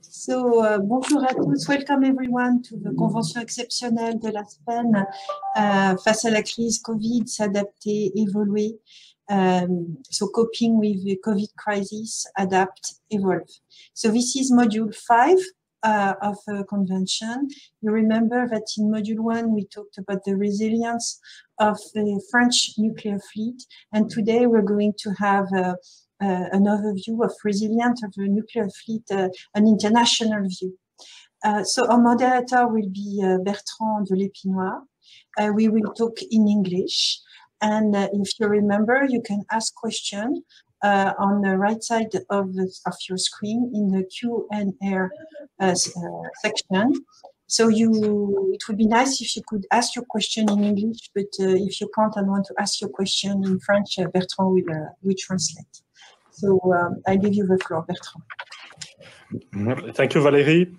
Bonjour à tous. Welcome everyone to the convention exceptionnelle de la Sfen face à la crise Covid, s'adapter, évoluer. So coping with the Covid crisis, adapt, evolve. So this is module 5 of the convention. You remember that in module 1 we talked about the resilience of the French nuclear fleet, and today we're going to have an overview of resilience of the nuclear fleet, an international view. So our moderator will be Bertrand de l'Épinois. We will talk in English, and if you remember, you can ask questions on the right side of your screen in the Q&A section. So it would be nice if you could ask your question in English, but if you can't and want to ask your question in French, Bertrand will translate. So I give you the floor, Bertrand. Thank you, Valérie.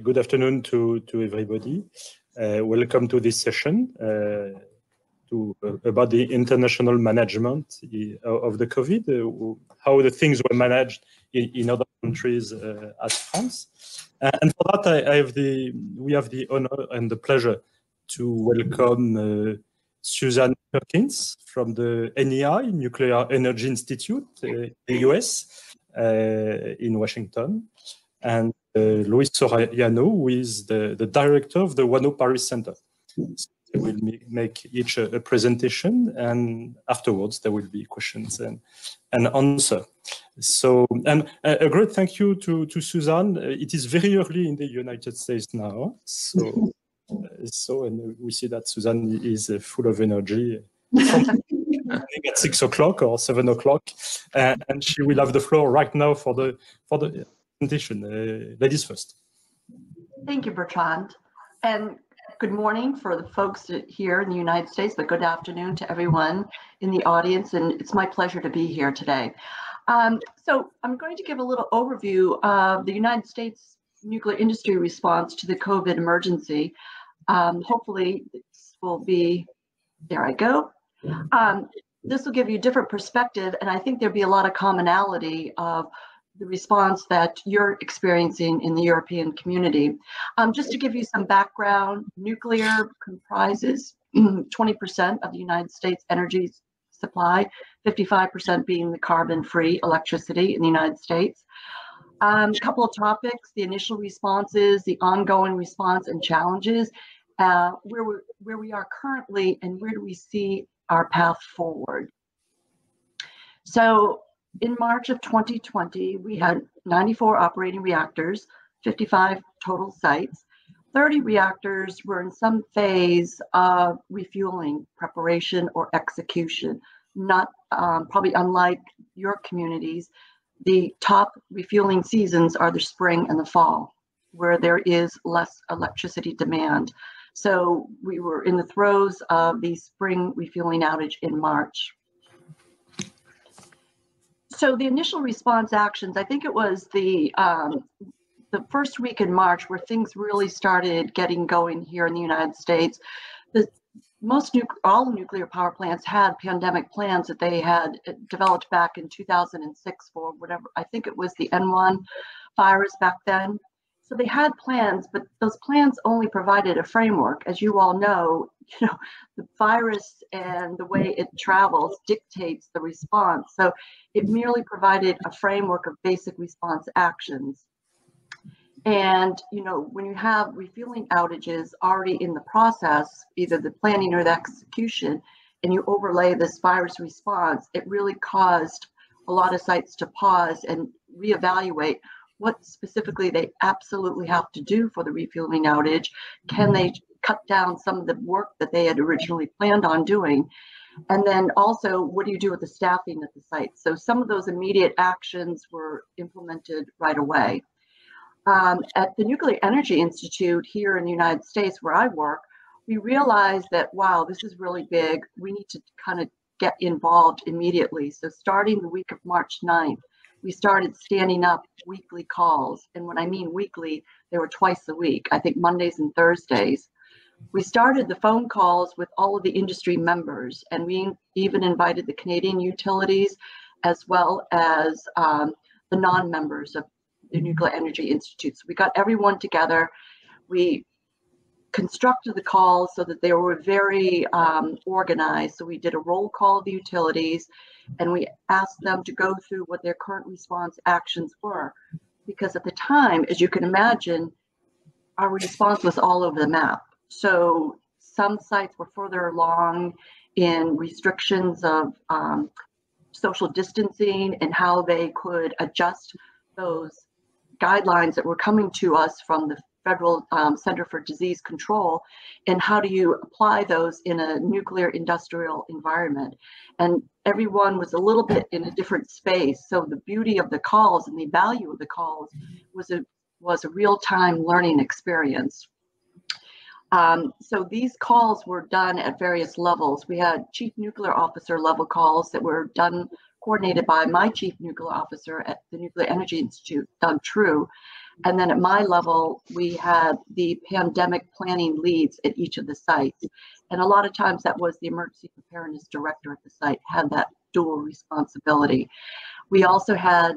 Good afternoon to everybody. Welcome to this session about the international management of the COVID, how the things were managed in other countries as France. And for that, we have the honor and the pleasure to welcome Susan Perkins from the NEI, Nuclear Energy Institute, in the US, in Washington, and Louis Soriano, who is the director of the WANO Paris Center. So they will make each a presentation, and afterwards there will be questions and answer. So, and a great thank you to Susan. It is very early in the United States now, so. And we see that Susan is full of energy at 6 o'clock or 7 o'clock, and she will have the floor right now for the presentation. Ladies first. Thank you, Bertrand, and good morning for the folks here in the United States, but good afternoon to everyone in the audience, and it's my pleasure to be here today. So I'm going to give a little overview of the United States nuclear industry response to the COVID emergency. Hopefully this will be, there I go. This will give you a different perspective, and I think there'll be a lot of commonality of the response that you're experiencing in the European community. Just to give you some background, nuclear comprises 20% of the United States energy supply, 55% being the carbon-free electricity in the United States. A couple of topics: the initial responses, the ongoing response and challenges, where we are currently, and where do we see our path forward. So in March of 2020, we had 94 operating reactors, 55 total sites. 30 reactors were in some phase of refueling, preparation, or execution. Not probably unlike your communities. The top refueling seasons are the spring and the fall, where there is less electricity demand. So we were in the throes of the spring refueling outage in March. So the initial response actions, I think it was the first week in March where things really started getting going here in the United States. All nuclear power plants had pandemic plans that they had developed back in 2006 for whatever, I think it was the N1 virus back then. So they had plans, but those plans only provided a framework. As you all know, the virus and the way it travels dictates the response. So it merely provided a framework of basic response actions. And, when you have refueling outages already in the process, either the planning or the execution, and you overlay this virus response, it really caused a lot of sites to pause and reevaluate what specifically they absolutely have to do for the refueling outage. Can they cut down some of the work that they had originally planned on doing? And then also, what do you do with the staffing at the site? So some of those immediate actions were implemented right away. At the Nuclear Energy Institute here in the United States, where I work, we realized that, wow, this is really big. We need to kind of get involved immediately. So starting the week of March 9th, we started standing up weekly calls. And when I mean weekly, they were twice a week, I think Mondays and Thursdays. We started the phone calls with all of the industry members, and we even invited the Canadian utilities as well as the non-members of the Nuclear Energy Institute. So we got everyone together. We constructed the calls so that they were very organized. So we did a roll call of the utilities, and we asked them to go through what their current response actions were. Because at the time, as you can imagine, our response was all over the map. So some sites were further along in restrictions of social distancing and how they could adjust those guidelines that were coming to us from the Federal Center for Disease Control, and how do you apply those in a nuclear industrial environment. And everyone was a little bit in a different space. So the beauty of the calls and the value of the calls was a real-time learning experience. So these calls were done at various levels. We had Chief Nuclear Officer level calls that were done, coordinated by my Chief Nuclear Officer at the Nuclear Energy Institute, Doug True. And then at my level, we had the pandemic planning leads at each of the sites. And a lot of times that was the emergency preparedness director at the site, had that dual responsibility. We also had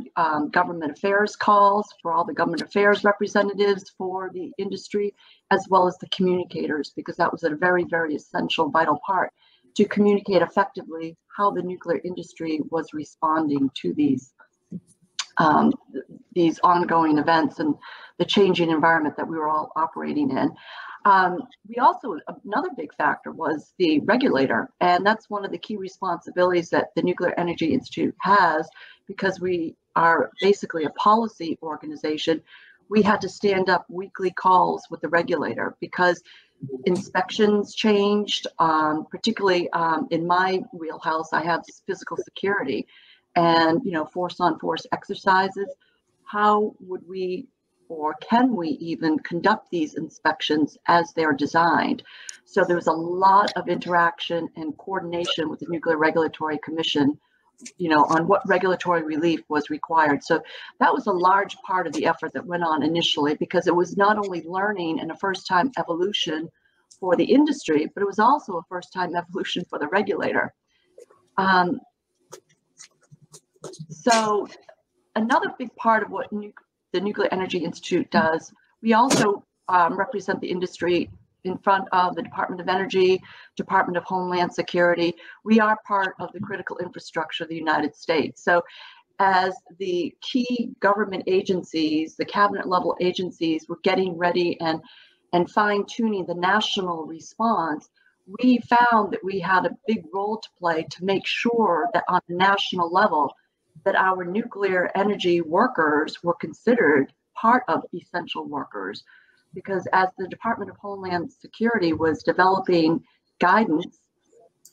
government affairs calls for all the government affairs representatives for the industry, as well as the communicators, because that was a very, very essential, vital part to communicate effectively how the nuclear industry was responding to these ongoing events and the changing environment that we were all operating in. We also, another big factor was the regulator, and that's one of the key responsibilities that the Nuclear Energy Institute has, because we are basically a policy organization. We had to stand up weekly calls with the regulator because inspections changed, particularly in my wheelhouse. I have physical security and, you know, force on force exercises. How would we, or can we even conduct these inspections as they're designed? So there was a lot of interaction and coordination with the Nuclear Regulatory Commission, you know, on what regulatory relief was required. So that was a large part of the effort that went on initially, because it was not only learning and a first-time evolution for the industry, but it was also a first-time evolution for the regulator. So another big part of what the Nuclear Energy Institute does, we also represent the industry in front of the Department of Energy, Department of Homeland Security. We are part of the critical infrastructure of the United States. So as the key government agencies, the cabinet level agencies were getting ready and fine-tuning the national response, we found that we had a big role to play to make sure that on the national level, that our nuclear energy workers were considered part of essential workers. Because as the Department of Homeland Security was developing guidance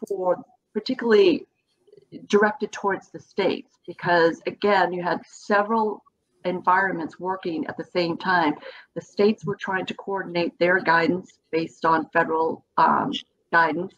for, particularly directed towards the states, because again, you had several environments working at the same time. The states were trying to coordinate their guidance based on federal guidance,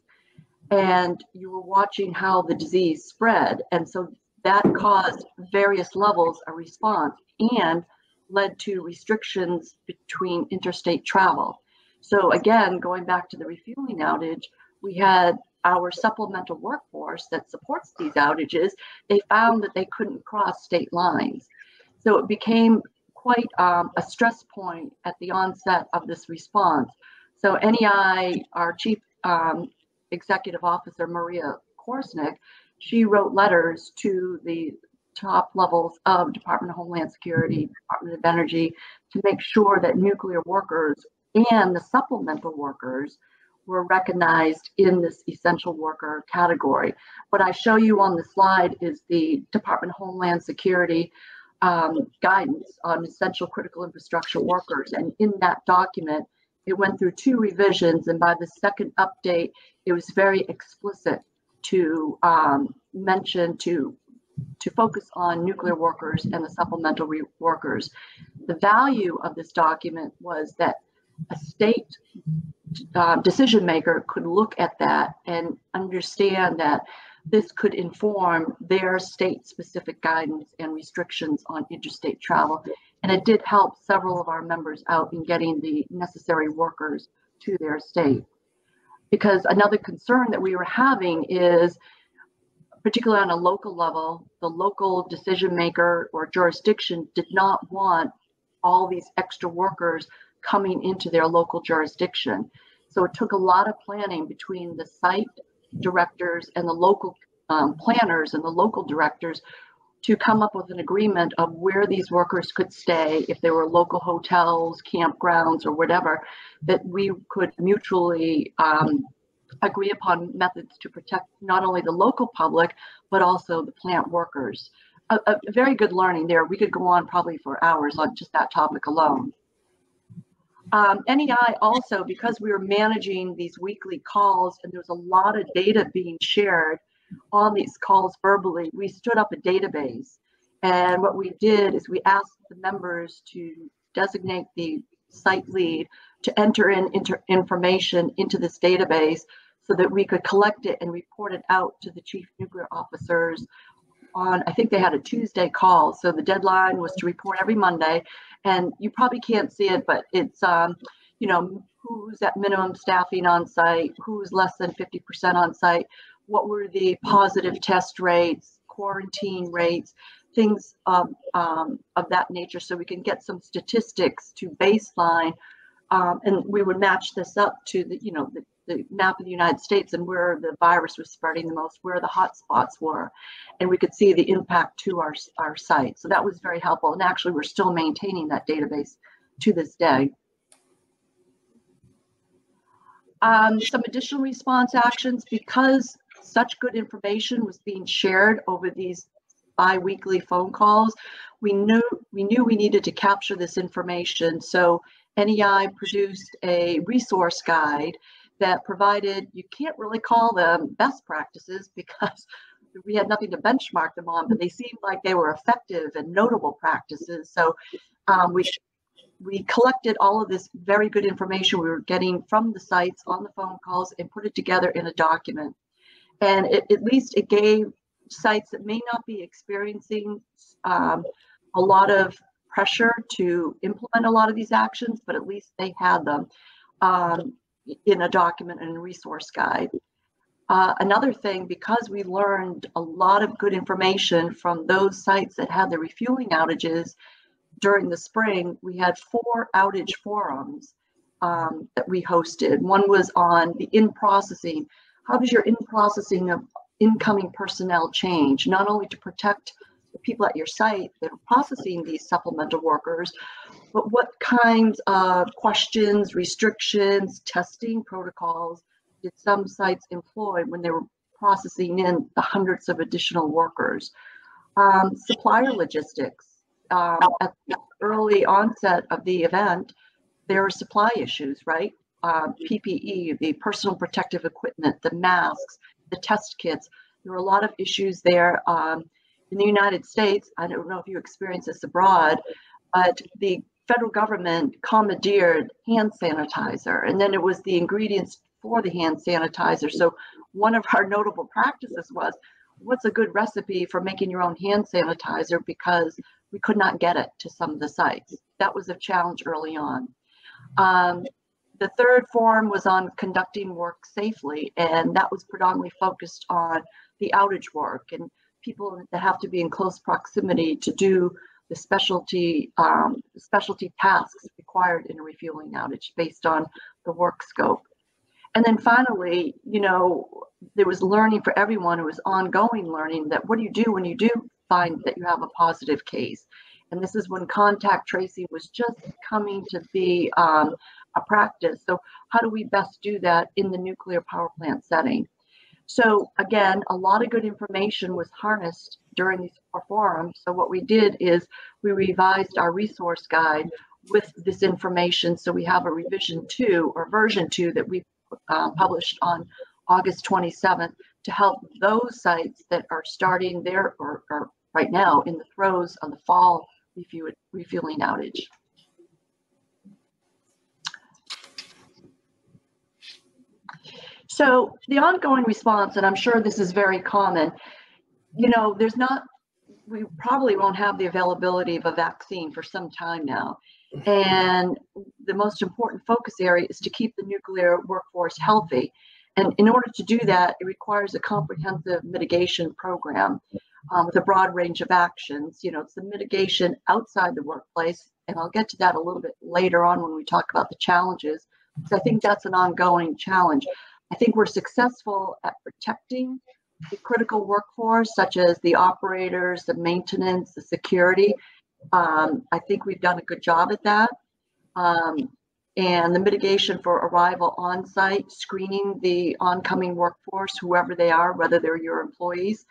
and you were watching how the disease spread. And so that caused various levels of response and led to restrictions between interstate travel. So again, going back to the refueling outage, we had our supplemental workforce that supports these outages. They found that they couldn't cross state lines. So it became quite a stress point at the onset of this response. So NEI, our Chief Executive Officer, Maria Korsnick, she wrote letters to the top levels of Department of Homeland Security, Department of Energy, to make sure that nuclear workers and the supplemental workers were recognized in this essential worker category. What I show you on the slide is the Department of Homeland Security guidance on essential critical infrastructure workers. And in that document, it went through 2 revisions. And by the second update, it was very explicit to mention, to focus on nuclear workers and the supplemental workers. The value of this document was that a state decision maker could look at that and understand that this could inform their state-specific guidance and restrictions on interstate travel. And it did help several of our members out in getting the necessary workers to their state. Because another concern that we were having is particularly on a local level, the local decision maker or jurisdiction did not want all these extra workers coming into their local jurisdiction. So it took a lot of planning between the site directors and the local planners and the local directors to come up with an agreement of where these workers could stay, if they were local hotels, campgrounds, or whatever, that we could mutually agree upon methods to protect not only the local public, but also the plant workers. A very good learning there. We could go on probably for hours on just that topic alone. NEI also, because we were managing these weekly calls and there was a lot of data being shared on these calls verbally, we stood up a database. And what we did is we asked the members to designate the site lead to enter in information into this database so that we could collect it and report it out to the chief nuclear officers on, I think they had a Tuesday call. So the deadline was to report every Monday. And you probably can't see it, but it's, you know, who's at minimum staffing on site, who's less than 50% on site, what were the positive test rates, quarantine rates, things of that nature, so we can get some statistics to baseline, and we would match this up to the, you know, the map of the United States and where the virus was spreading the most, where the hot spots were, and we could see the impact to our site. So that was very helpful, and actually we're still maintaining that database to this day. Some additional response actions, because such good information was being shared over these bi-weekly phone calls, we knew we needed to capture this information. So NEI produced a resource guide that provided, you can't really call them best practices because we had nothing to benchmark them on, but they seemed like they were effective and notable practices. So we collected all of this very good information we were getting from the sites on the phone calls and put it together in a document. And at least it gave sites that may not be experiencing a lot of pressure to implement a lot of these actions, but at least they had them in a document and a resource guide. Another thing, because we learned a lot of good information from those sites that had the refueling outages during the spring, we had 4 outage forums that we hosted. One was on the in-processing. How does your in-processing of incoming personnel change, not only to protect the people at your site that are processing these supplemental workers, but what kinds of questions, restrictions, testing protocols did some sites employ when they were processing in the hundreds of additional workers? Supplier logistics. At the early onset of the event, there were supply issues, right? PPE, the personal protective equipment, the masks, the test kits. There were a lot of issues there. In the United States, I don't know if you experience this abroad, but the federal government commandeered hand sanitizer, and then it was the ingredients for the hand sanitizer. So one of our notable practices was, what's a good recipe for making your own hand sanitizer, because we could not get it to some of the sites. That was a challenge early on. The third forum was on conducting work safely, and that was predominantly focused on the outage work and people that have to be in close proximity to do the specialty tasks required in a refueling outage based on the work scope. And then finally, you know, there was learning for everyone. It was ongoing learning that what do you do when you do find that you have a positive case? And this is when contact tracing was just coming to be a practice. So how do we best do that in the nuclear power plant setting? So again, a lot of good information was harnessed during these forums. So what we did is we revised our resource guide with this information. So we have a revision 2 or version 2 that we published on August 27th to help those sites that are starting their or right now in the throes of the fall refueling outage. So the ongoing response, and I'm sure this is very common, you know, we probably won't have the availability of a vaccine for some time now. And the most important focus area is to keep the nuclear workforce healthy. And in order to do that, it requires a comprehensive mitigation program with a broad range of actions. You know, it's the mitigation outside the workplace, and I'll get to that a little bit later on when we talk about the challenges, because I think that's an ongoing challenge. I think we're successful at protecting the critical workforce, such as the operators, the maintenance, the security. I think we've done a good job at that. And the mitigation for arrival on site, screening the oncoming workforce, whoever they are, whether they're your employees,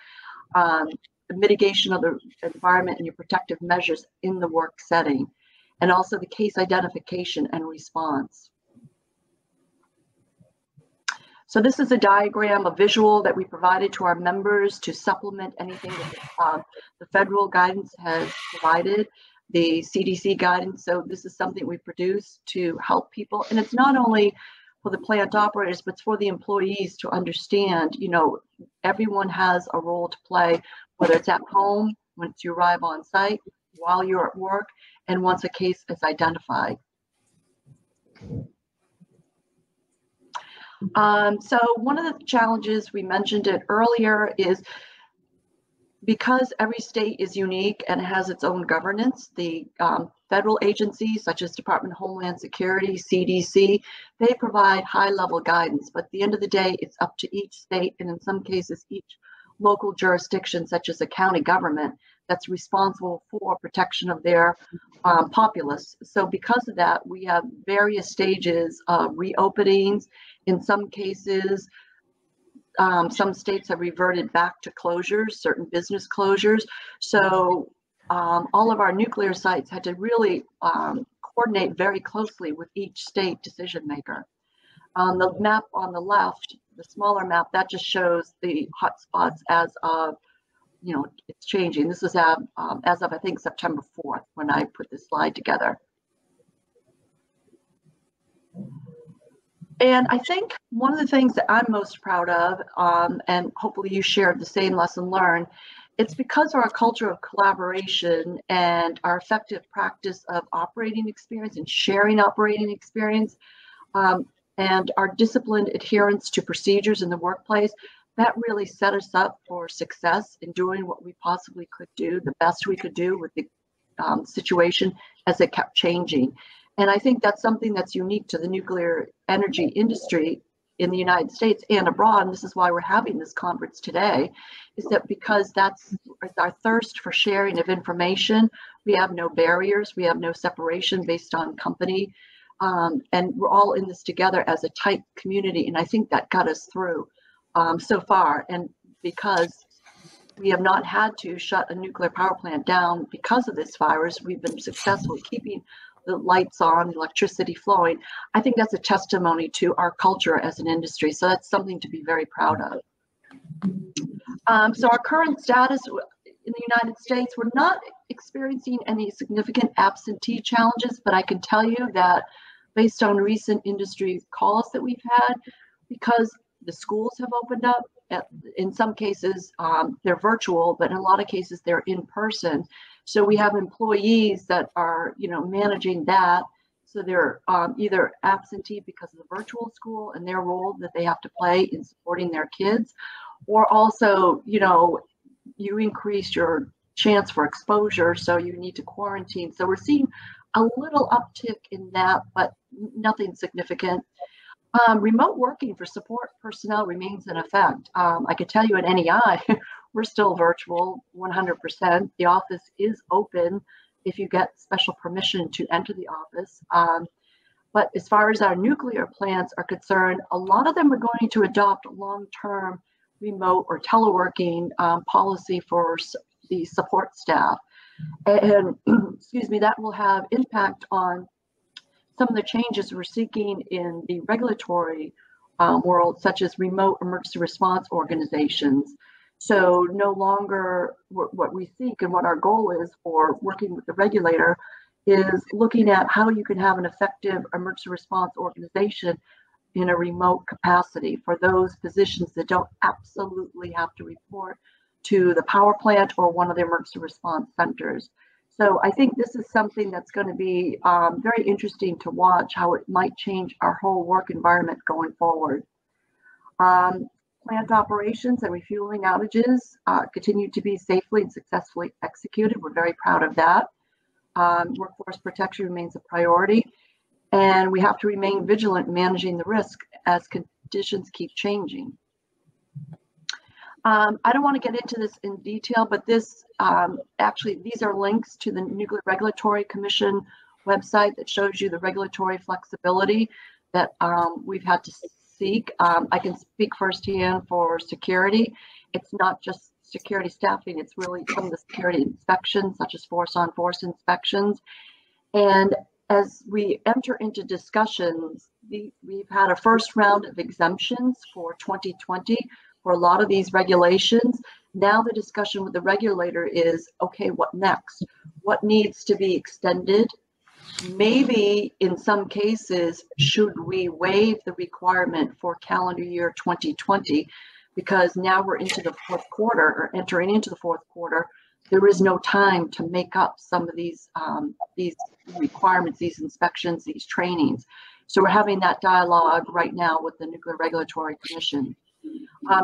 the mitigation of the environment and your protective measures in the work setting, and also the case identification and response. So this is a diagram, a visual that we provided to our members to supplement anything that the federal guidance has provided, the CDC guidance. So this is something we produce to help people. And it's not only for the plant operators, but it's for the employees to understand, you know, everyone has a role to play, whether it's at home, once you arrive on site, while you're at work, and once a case is identified. So one of the challenges, we mentioned it earlier, is because every state is unique and has its own governance, the federal agencies such as Department of Homeland Security, CDC, they provide high-level guidance. But at the end of the day, it's up to each state, and in some cases, each local jurisdiction, such as a county government, that's responsible for protection of their populace. So because of that, we have various stages of reopenings. In some cases, some states have reverted back to closures, certain business closures. So all of our nuclear sites had to really coordinate very closely with each state decision maker. The map on the left, the smaller map, that just shows the hotspots as of, you know, it's changing. This is as of, I think, September 4th when I put this slide together. And I think one of the things that I'm most proud of, and hopefully you shared the same lesson learned, it's because of our culture of collaboration and our effective practice of operating experience and sharing operating experience, and our disciplined adherence to procedures in the workplace, that really set us up for success in doing what we possibly could do, the best we could do with the situation as it kept changing. And I think that's something that's unique to the nuclear energy industry in the United States and abroad. And this is why we're having this conference today, is that because that's our thirst for sharing of information. We have no barriers. We have no separation based on company. And we're all in this together as a tight community. And I think that got us through so far. And because we have not had to shut a nuclear power plant down because of this virus, we've been successful keeping the lights on, electricity flowing. I think that's a testimony to our culture as an industry. So that's something to be very proud of. So our current status in the United States, we're not experiencing any significant absentee challenges, but I can tell you that based on recent industry calls that we've had, because the schools have opened up, in some cases they're virtual, but in a lot of cases they're in person. So we have employees that are, you know, managing that. So they're either absentee because of the virtual school and their role that they have to play in supporting their kids, or also, you know, you increase your chance for exposure, so you need to quarantine. So we're seeing a little uptick in that, but nothing significant. Remote working for support personnel remains in effect. I can tell you at NEI, we're still virtual 100%. The office is open if you get special permission to enter the office. But as far as our nuclear plants are concerned, a lot of them are going to adopt long-term remote or teleworking policy for the support staff. And excuse me, that will have impact on some of the changes we're seeking in the regulatory world, such as remote emergency response organizations. So no longer what we seek and what our goal is for working with the regulator is looking at how you can have an effective emergency response organization in a remote capacity for those positions that don't absolutely have to report to the power plant or one of the emergency response centers. So I think this is something that's going to be very interesting to watch, how it might change our whole work environment going forward. Plant operations and refueling outages continue to be safely and successfully executed. We're very proud of that. Workforce protection remains a priority, and we have to remain vigilant in managing the risk as conditions keep changing. I don't want to get into this in detail, but this actually, these are links to the Nuclear Regulatory Commission website that shows you the regulatory flexibility that we've had to seek. I can speak firsthand for security. It's not just security staffing, it's really some of the security inspections, such as force-on-force inspections. And as we enter into discussions, we've had a first round of exemptions for 2020 for a lot of these regulations. Now the discussion with the regulator is, okay, what next? What needs to be extended? Maybe in some cases, should we waive the requirement for calendar year 2020? Because now we're into the fourth quarter, or entering into the fourth quarter, there is no time to make up some of these requirements, these inspections, these trainings. So we're having that dialogue right now with the Nuclear Regulatory Commission.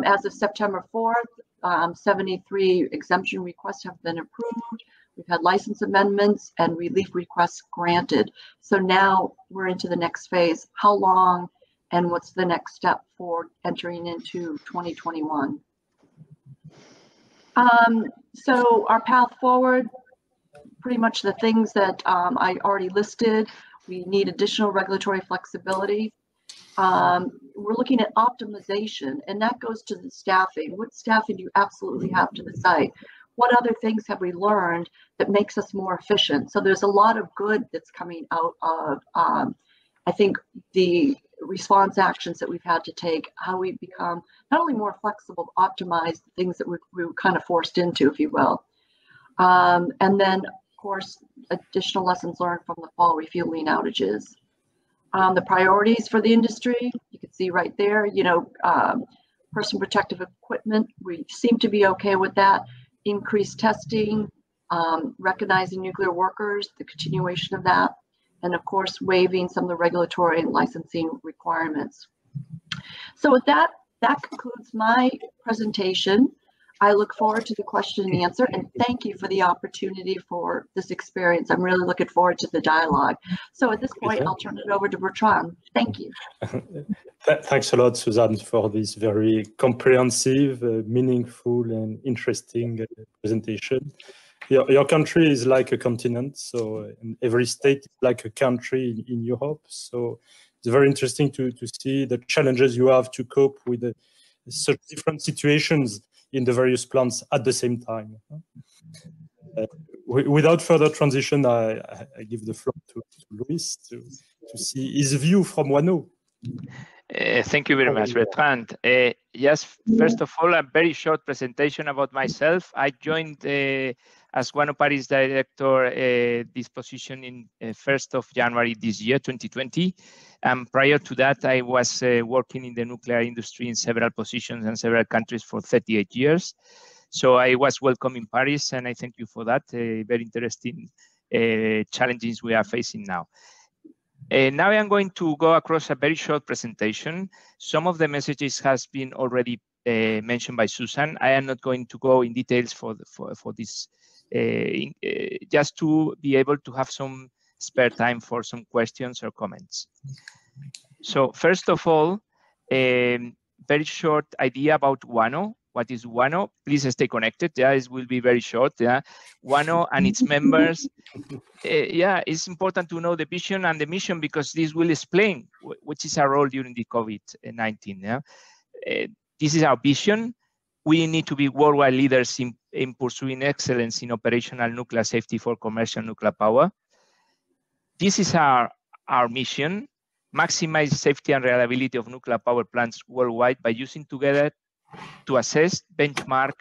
As of September 4th, 73 exemption requests have been approved. We've had license amendments and relief requests granted. So now we're into the next phase. How long and what's the next step for entering into 2021? So our path forward, pretty much the things that I already listed. We need additional regulatory flexibility. We're looking at optimization, and that goes to the staffing. What staffing do you absolutely have to the site? What other things have we learned that makes us more efficient? So there's a lot of good that's coming out of, I think, the response actions that we've had to take, how we become not only more flexible, optimize the things that we were kind of forced into, if you will. And then, of course, additional lessons learned from the fall refueling outages. The priorities for the industry, you can see right there, you know, personal protective equipment, we seem to be okay with that. Increased testing, recognizing nuclear workers, the continuation of that, and of course, waiving some of the regulatory and licensing requirements. So with that, that concludes my presentation. I look forward to the question and answer, and thank you for the opportunity for this experience. I'm really looking forward to the dialogue. So at this point, I'll turn it over to Bertrand. Thank you. Thanks a lot, Susan, for this very comprehensive, meaningful, and interesting presentation. Your country is like a continent, so every state is like a country in Europe. So it's very interesting to see the challenges you have to cope with such different situations in the various plants at the same time. Without further transition, I give the floor to Luis to see his view from WANO. Thank you very much, Bertrand. Yes, first of all, a very short presentation about myself. I joined as WANO Paris director this position in 1st of January this year, 2020. Prior to that, I was working in the nuclear industry in several positions and several countries for 38 years. So I was welcome in Paris, and I thank you for that. Very interesting challenges we are facing now. Now I am going to go across a very short presentation. Some of the messages has been already mentioned by Susan. I am not going to go in details for this, just to be able to have some spare time for some questions or comments. So first of all, very short idea about WANO. What is WANO? Please stay connected. Yeah, it will be very short. Yeah, WANO and its members. Yeah, it's important to know the vision and the mission, because this will explain which is our role during the COVID-19. Yeah, this is our vision. We need to be worldwide leaders in pursuing excellence in operational nuclear safety for commercial nuclear power. This is our mission: maximize safety and reliability of nuclear power plants worldwide by using together to assess, benchmark,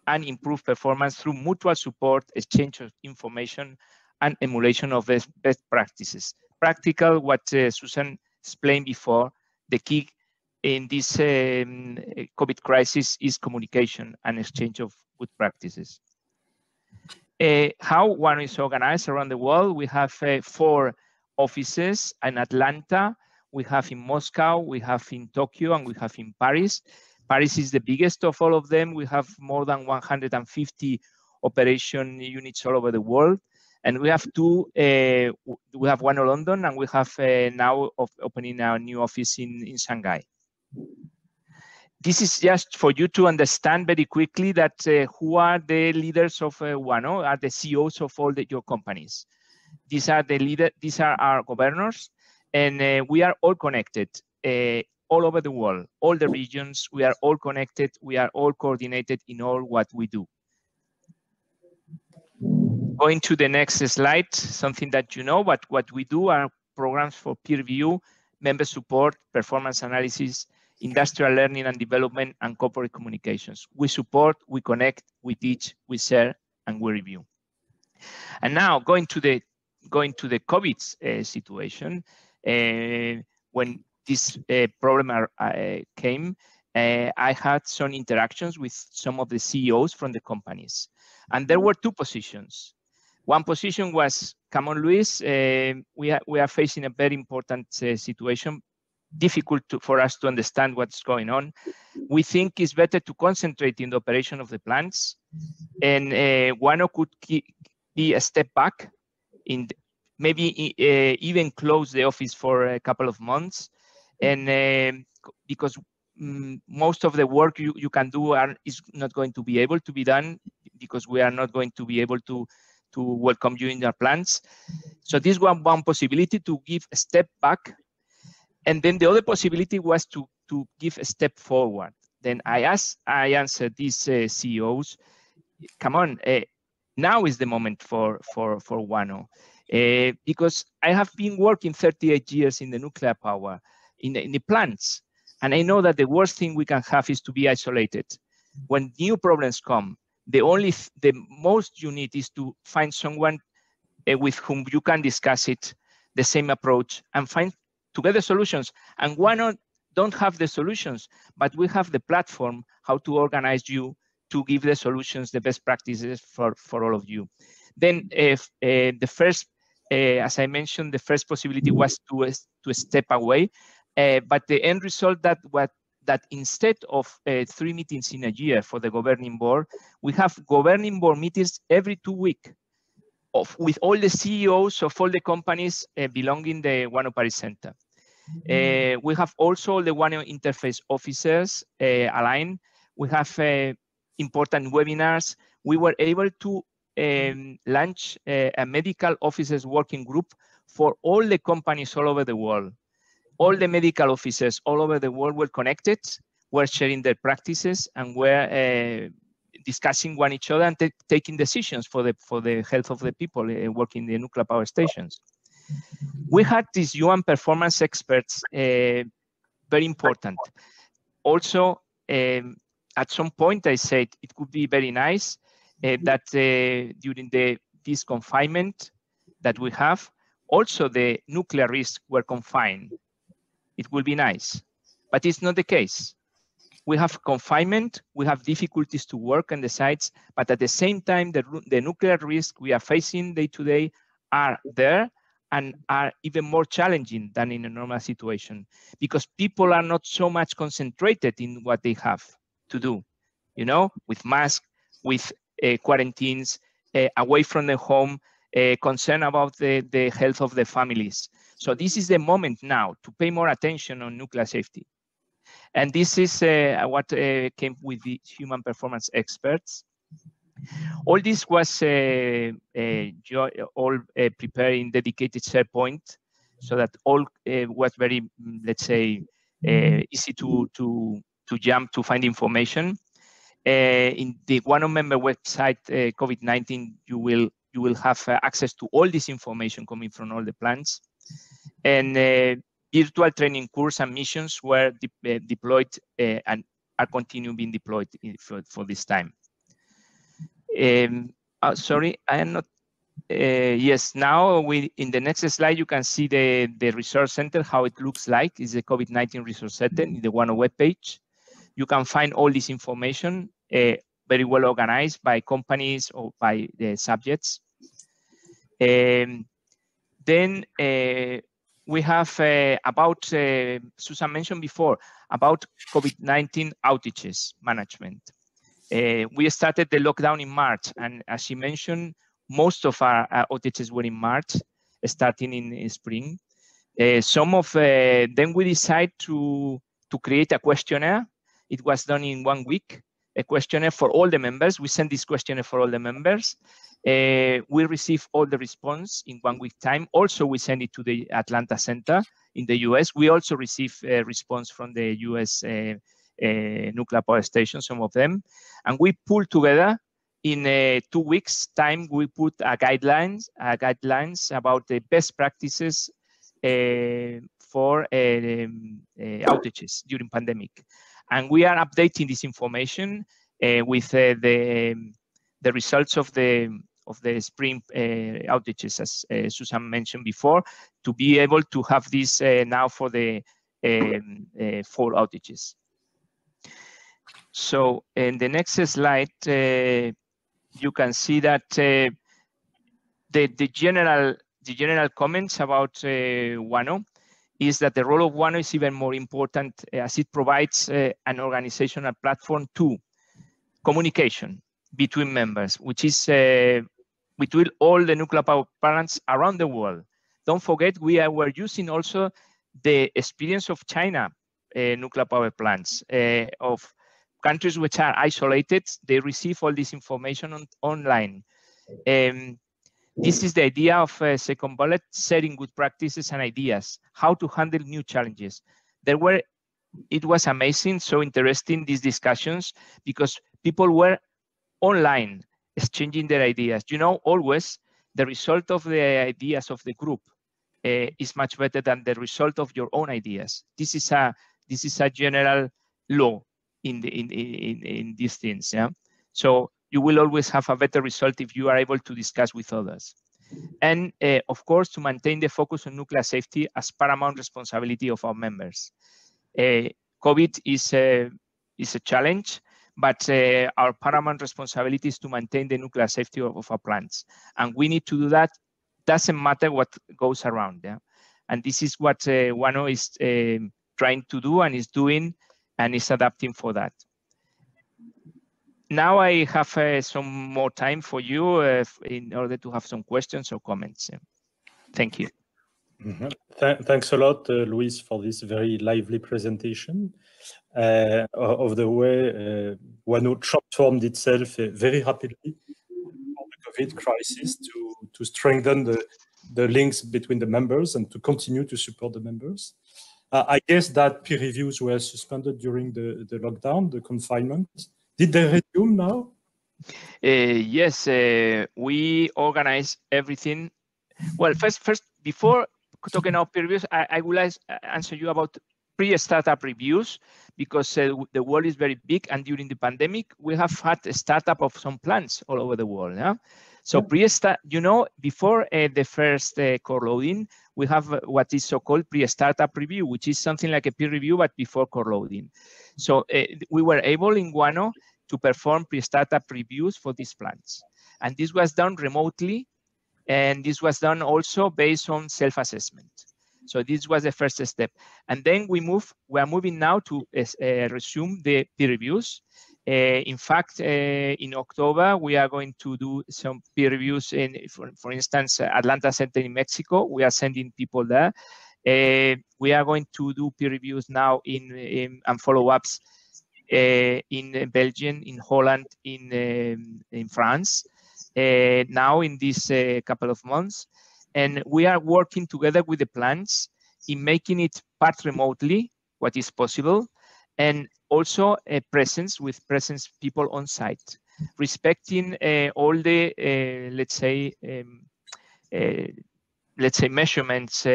and improve performance through mutual support, exchange of information, and emulation of best practices. Practical, what Susan explained before, the key in this COVID crisis is communication and exchange of good practices. How WANO is organized around the world? We have 4 offices in Atlanta, we have in Moscow, we have in Tokyo, and we have in Paris. Paris is the biggest of all of them. We have more than 150 operation units all over the world. And we have two, we have WANO London, and we have now opening a new office in Shanghai. This is just for you to understand very quickly that who are the leaders of WANO, are the CEOs of all your companies. These are the leaders, these are our governors, and we are all connected all over the world, all the regions. We are all connected. We are all coordinated in all what we do. Going to the next slide, something that you know, but what we do are programs for peer review, member support, performance analysis, industrial learning and development, and corporate communications. We support, we connect, we teach, we share, and we review. And now going to the COVID situation, when this problem came, I had some interactions with some of the CEOs from the companies, and there were two positions. One position was, come on, Luis, we are facing a very important situation, difficult for us to understand what's going on. We think it's better to concentrate in the operation of the plants, and WANO could be a step back, in maybe even close the office for a couple of months, and because most of the work you can do is not going to be able to be done, because we are not going to be able to welcome you in our plants. So this was one possibility, to give a step back. And then the other possibility was to give a step forward. Then I answered these CEOs, come on, now is the moment for WANO. Because I have been working 38 years in the nuclear power, in the plants. And I know that the worst thing we can have is to be isolated. When new problems come, the most you need is to find someone with whom you can discuss it, the same approach, and find together solutions. And WANO don't have the solutions, but we have the platform how to organize you to give the solutions, the best practices for all of you. Then the first, as I mentioned, the first possibility was to step away, but the end result that instead of 3 meetings in a year for the governing board, we have governing board meetings every 2 weeks with all the CEOs of all the companies belonging the WANO Paris Center. We have also the WANO interface officers aligned. We have important webinars. We were able to launch a medical officers working group for all the companies all over the world. All the medical officers all over the world were connected, were sharing their practices, and were discussing one each other and taking decisions for the health of the people working in the nuclear power stations. We had these UN performance experts, very important. Also, at some point I said it could be very nice that during this confinement that we have, also the nuclear risks were confined. It will be nice, but it's not the case. We have confinement, we have difficulties to work on the sites, but at the same time, the nuclear risk we are facing day to day are there and are even more challenging than in a normal situation, because people are not so much concentrated in what they have to do, you know, with masks, with quarantines, away from the home, concern about the health of the families. So this is the moment now to pay more attention on nuclear safety. And this is what came with the human performance experts. All this was all prepared in dedicated SharePoint, so that all was very, let's say, easy to jump to find information. In the WANO member website, COVID-19, you will have access to all this information coming from all the plants. And virtual training course and missions were deployed and are continuing being deployed for this time. Sorry, I am not. Yes, now in the next slide, you can see the resource center, how it looks like. It's the COVID-19 resource center in the WANO webpage. You can find all this information very well organized by companies or by the subjects. Then we have about, Susan mentioned before, about COVID-19 outages management. We started the lockdown in March, and as she mentioned, most of our outages were in March, starting in spring. Some of then we decided to create a questionnaire. It was done in 1 week, a questionnaire for all the members. We sent this questionnaire for all the members. We received all the response in 1 week time. Also, we sent it to the Atlanta Center in the US. We also received a response from the US nuclear power station, some of them. And we pulled together in 2 weeks time, we put guidelines about the best practices for outages during pandemic. And we are updating this information with the results of the spring outages, as Susan mentioned before, to be able to have this now for the fall outages. So in the next slide, you can see that the general comments about WANO is that the role of WANO is even more important as it provides an organizational platform to communication between members, which is between all the nuclear power plants around the world. Don't forget, we're using also the experience of China nuclear power plants, of countries which are isolated. They receive all this information online. This is the idea of second bullet, setting good practices and ideas, how to handle new challenges. It was amazing, so interesting, these discussions, because people were online exchanging their ideas. You know, always the result of the ideas of the group is much better than the result of your own ideas. This is a general law in these things. Yeah. So you will always have a better result if you are able to discuss with others. And of course, to maintain the focus on nuclear safety as paramount responsibility of our members. COVID is a challenge, but our paramount responsibility is to maintain the nuclear safety of our plants. And we need to do that. Doesn't matter what goes around. Yeah? And this is what WANO is trying to do and is doing and is adapting for that. Now I have some more time for you in order to have some questions or comments. Thank you. Mm-hmm. Thanks a lot, Luis, for this very lively presentation of the way WANO transformed itself very rapidly for the COVID crisis to strengthen the links between the members and to continue to support the members. I guess that peer reviews were suspended during the lockdown, the confinement. Did they resume now? Yes, we organize everything. Well, first, before talking about peer reviews, I will answer you about pre-startup reviews, because the world is very big, and during the pandemic, we have had a startup of some plants all over the world. Yeah? So pre-start, you know, before the first core loading, we have what is so-called pre-startup review, which is something like a peer review, but before core loading. So we were able in WANO to perform pre-startup reviews for these plants. And this was done remotely, and this was done also based on self-assessment. So this was the first step. And then we are moving now to resume the peer reviews. In fact, in October, we are going to do some peer reviews in, for instance, Atlanta Center in Mexico. We are sending people there. We are going to do peer reviews now and follow-ups in Belgium, in Holland, in France, now in this couple of months. And we are working together with the plants in making it part remotely, what is possible, and also a presence people on site, respecting all the let's say measurements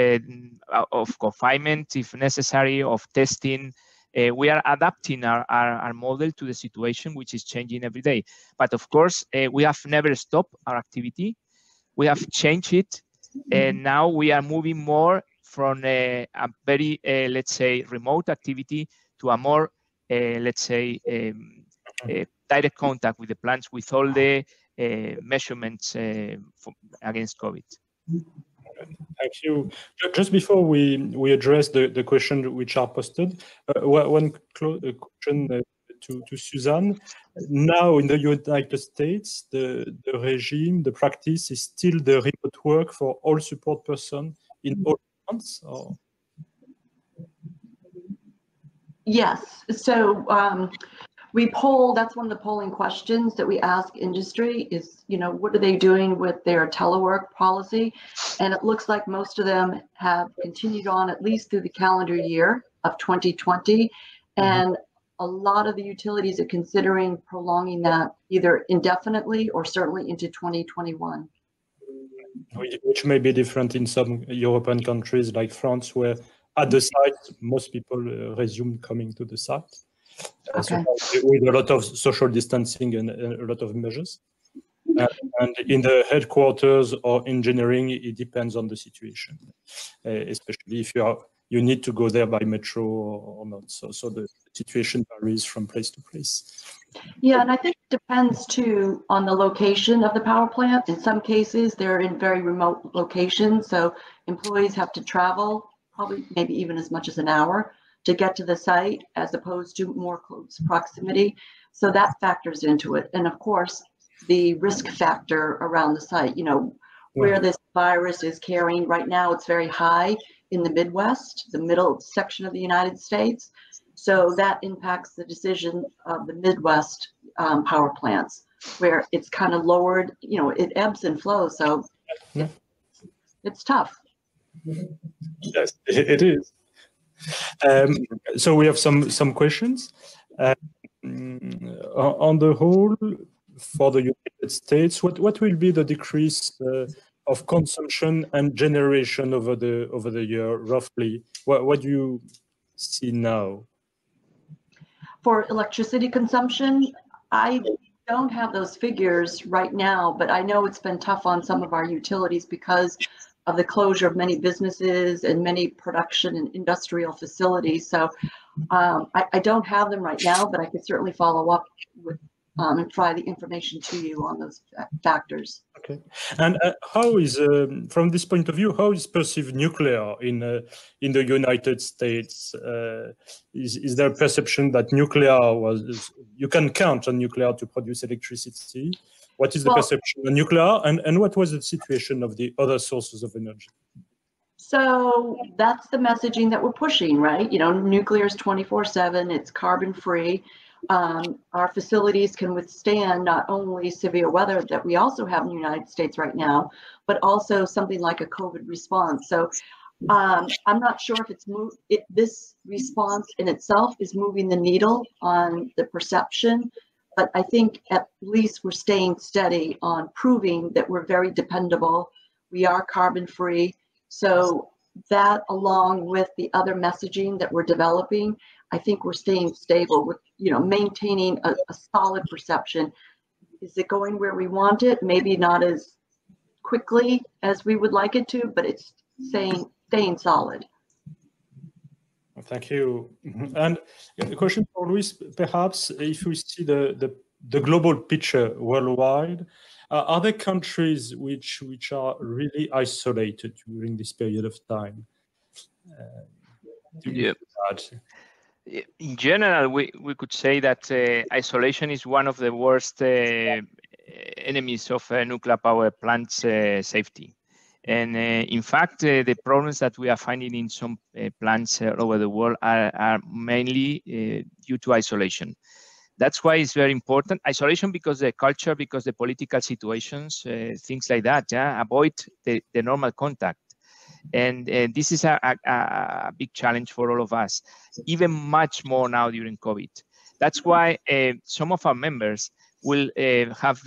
of confinement, if necessary, of testing. We are adapting our model to the situation, which is changing every day. But of course, we have never stopped our activity. We have changed it, and now we are moving more from a very, let's say, remote activity to a more, let's say, direct contact with the plants, with all the measurements against COVID. Thank you. Just before we address the questions which are posted, one question to Suzanne. Now in the United States, the regime, the practice is still the remote work for all support persons in all months? Or? Yes. So we poll, that's one of the polling questions that we ask industry is, what are they doing with their telework policy? And it looks like most of them have continued on at least through the calendar year of 2020. And a lot of the utilities are considering prolonging that either indefinitely or certainly into 2021. Which may be different in some European countries like France, where at the site, most people resume coming to the site. Okay. So with a lot of social distancing and a lot of measures. And in the headquarters or engineering, it depends on the situation, especially if you need to go there by metro or not. So the situation varies from place to place. Yeah, and I think it depends too on the location of the power plant. In some cases, they're in very remote locations, so employees have to travel probably maybe even as much as an hour to get to the site as opposed to more close proximity. So that factors into it. And of course, the risk factor around the site, where this virus is carrying right now, it's very high in the Midwest, the middle section of the United States. So that impacts the decision of the Midwest power plants, where it's kind of lowered, it ebbs and flows. So it's tough. Yes, it is. So we have some questions. On the whole, for the United States, what will be the decrease of consumption and generation over the year, roughly? What do you see now? For electricity consumption, I don't have those figures right now, but I know it's been tough on some of our utilities because of the closure of many businesses and many production and industrial facilities. So I don't have them right now, but I could certainly follow up with and try the information to you on those factors. Okay. And how is, from this point of view, how is perceived nuclear in the United States? Is there a perception that nuclear you can count on nuclear to produce electricity? What is the perception of nuclear, and what was the situation of the other sources of energy? So that's the messaging that we're pushing, right? Nuclear is 24/7, it's carbon free. Our facilities can withstand not only severe weather that we also have in the United States right now, but also something like a COVID response. So I'm not sure if this response in itself is moving the needle on the perception, but I think at least we're staying steady on proving that we're very dependable. We are carbon free. So that, along with the other messaging that we're developing, I think we're staying stable with, maintaining a solid perception. Is it going where we want it? Maybe not as quickly as we would like it to, but it's staying solid. Thank you. And a question for Luis, perhaps, if we see the global picture worldwide, are there countries which are really isolated during this period of time? In general, we could say that isolation is one of the worst enemies of nuclear power plants safety. And in fact, the problems that we are finding in some plants all over the world are mainly due to isolation. That's why it's very important. Isolation because the culture, because the political situations, things like that, avoid the normal contact. And this is a big challenge for all of us, even much more now during COVID. That's why some of our members will have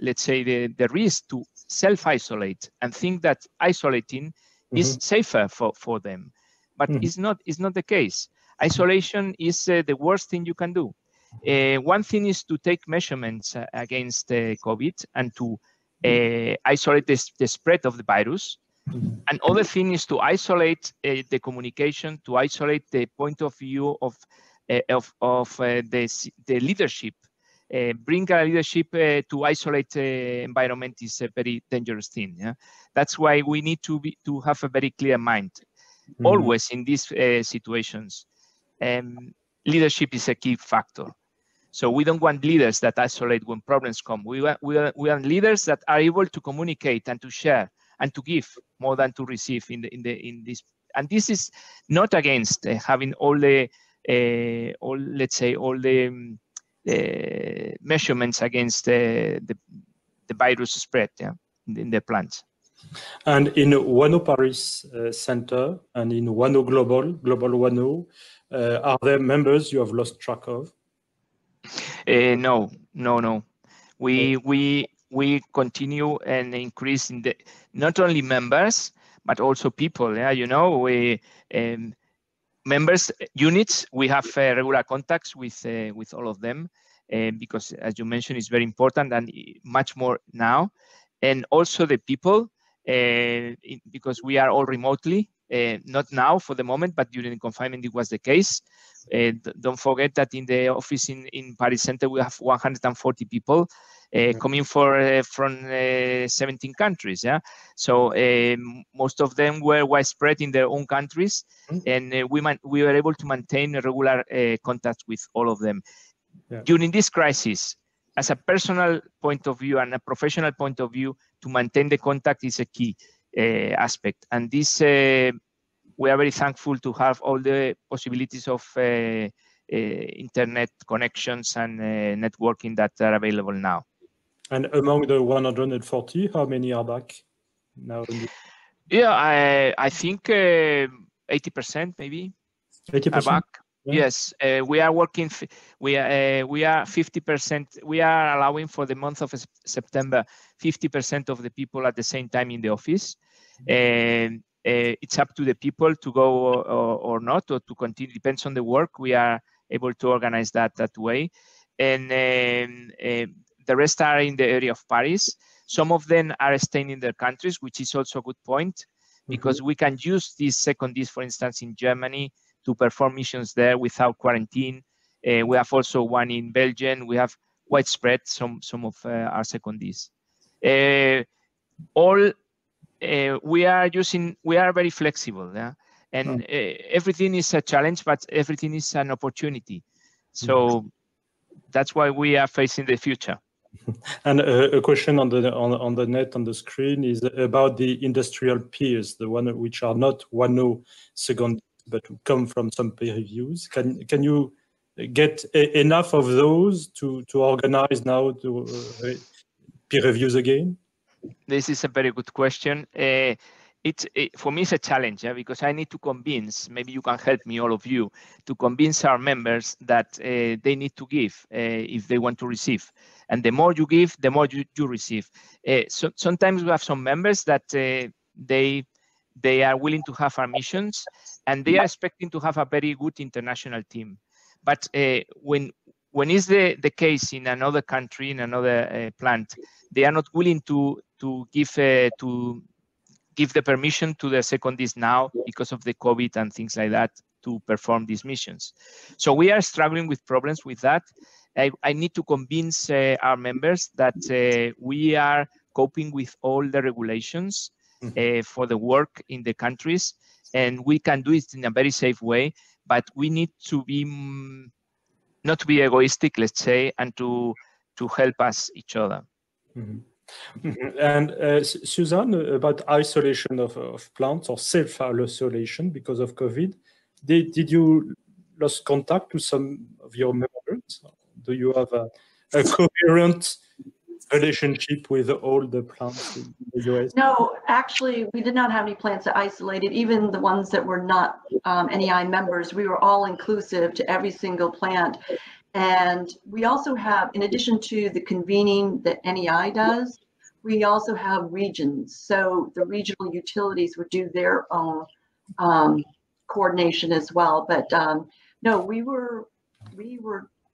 let's say, the risk to self-isolate and think that isolating is safer for them. But it's not the case. Isolation is the worst thing you can do. One thing is to take measurements against COVID and to isolate the spread of the virus. Another thing is to isolate the communication, to isolate the point of view of the leadership bring a leadership to isolate environment is a very dangerous thing. Yeah? That's why we need to have a very clear mind. Always in these situations, leadership is a key factor. So we don't want leaders that isolate when problems come. We want leaders that are able to communicate and to share and to give more than to receive in this. And this is not against having all the measurements against the virus spread, yeah, in the plants. And in WANO Paris Center and in WANO Global WANO, are there members you have lost track of? No. We continue and increase in the not only members but also people. Yeah, you know, we members units. We have regular contacts with all of them because, as you mentioned, it's very important and much more now. And also the people, because we are all remotely. Not now for the moment, but during the confinement it was the case. Don't forget that in the office in Paris Center we have 140 people coming from 17 countries. Yeah, so most of them were widespread in their own countries, and we were able to maintain a regular contact with all of them. Yeah. During this crisis, as a personal point of view and a professional point of view, to maintain the contact is a key aspect. And this, we are very thankful to have all the possibilities of internet connections and networking that are available now. And among the 140, how many are back now? Yeah, I think 80% maybe 80% are back. Yeah. Yes, we are working. We are 50%. We are allowing for the month of September 50% of the people at the same time in the office. It's up to the people to go or not, or to continue. Depends on the work. We are able to organize that way, and the rest are in the area of Paris. Some of them are staying in their countries, which is also a good point, because we can use these secondees, for instance, in Germany, to perform missions there without quarantine. We have also one in Belgium. We have widespread some of our secondees. We are very flexible, yeah? And everything is a challenge, but everything is an opportunity. So that's why we are facing the future. And a question on the net on the screen is about the industrial peers, the one which are not WANO second, but come from some peer reviews. Can you get enough of those to organize now to peer reviews again? This is a very good question. For me, it's a challenge, yeah, because I need to convince, maybe you can help me, all of you, to convince our members that they need to give if they want to receive. And the more you give, the more you receive. So sometimes we have some members that they are willing to have our missions, and they are expecting to have a very good international team. But when is the case in another country, in another plant, they are not willing to give the permission to the secondees now because of the COVID and things like that to perform these missions. So we are struggling with problems with that. I need to convince our members that we are coping with all the regulations for the work in the countries, and we can do it in a very safe way, but we need to be not to be egoistic, let's say, and to help us each other. And Suzanne, about isolation of plants or self-isolation because of COVID, did you lose contact to some of your members? Do you have a coherent relationship with all the plants in the US? No, actually, we did not have any plants that isolated, even the ones that were not NEI members. We were all inclusive to every single plant. And we also have, in addition to the convening that NEI does, we also have regions. So the regional utilities would do their own coordination as well. But no, we were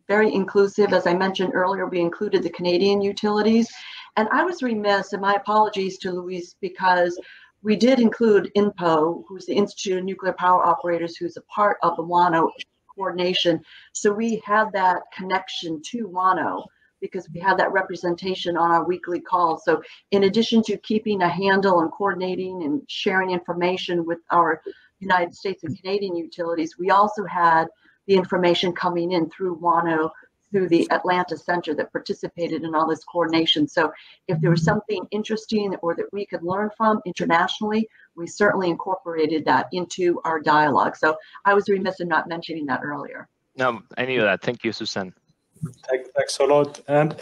very inclusive. As I mentioned earlier, we included the Canadian utilities. And I was remiss, and my apologies to Luis, because we did include INPO, who's the Institute of Nuclear Power Operators, who's a part of the WANO coordination. So we had that connection to WANO. because we had that representation on our weekly calls. So in addition to keeping a handle and coordinating and sharing information with our United States and Canadian utilities, we also had the information coming in through WANO, through the Atlanta Center that participated in all this coordination. So if there was something interesting or that we could learn from internationally, we certainly incorporated that into our dialogue. So I was remiss in not mentioning that earlier. No, I knew that. Thank you, Susan. Thanks a lot. And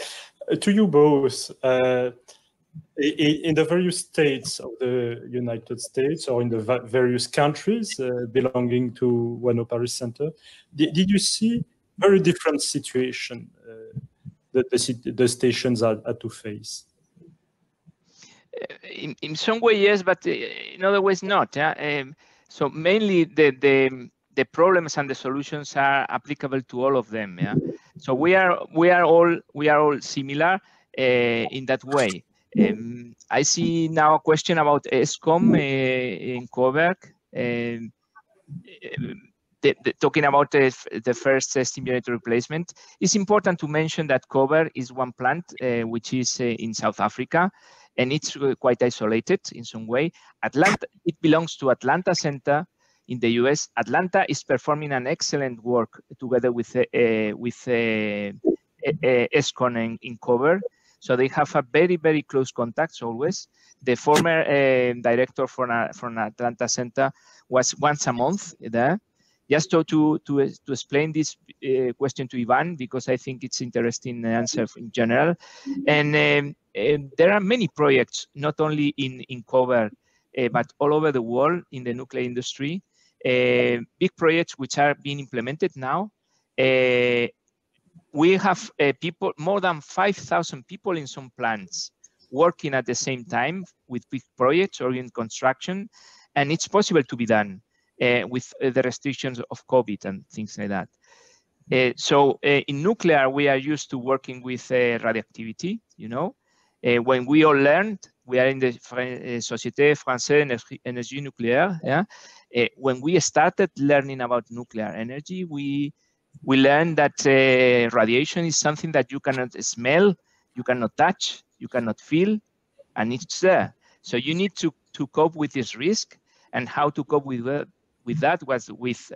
to you both, in the various states of the United States or in the various countries belonging to WANO Paris Center, did you see very different situation that the stations are to face? In some way, yes, but in other ways, not. Yeah? So mainly the problems and the solutions are applicable to all of them. Yeah. So we are all similar in that way. I see now a question about ESCOM in Coburg. Talking about the first steam generator replacement, it's important to mention that Coburg is one plant which is in South Africa, and it's quite isolated in some way. Atlanta, it belongs to Atlanta Center in the US. Atlanta is performing an excellent work together with ESCOM in Coburg. So they have a very, very close contacts always. The former director from Atlanta Center was once a month there. Just to explain this question to Ivan, because I think it's interesting answer in general. And there are many projects, not only in Coburg, but all over the world in the nuclear industry. Big projects which are being implemented now. We have people, more than 5,000 people in some plants working at the same time with big projects or in construction, and it's possible to be done. With the restrictions of COVID and things like that. So in nuclear, we are used to working with radioactivity, you know. When we all learned, we are in the Société Française Énergie Nucléaire. Yeah? When we started learning about nuclear energy, we learned that radiation is something that you cannot smell, you cannot touch, you cannot feel, and it's there. So you need to cope with this risk, and how to cope with that was with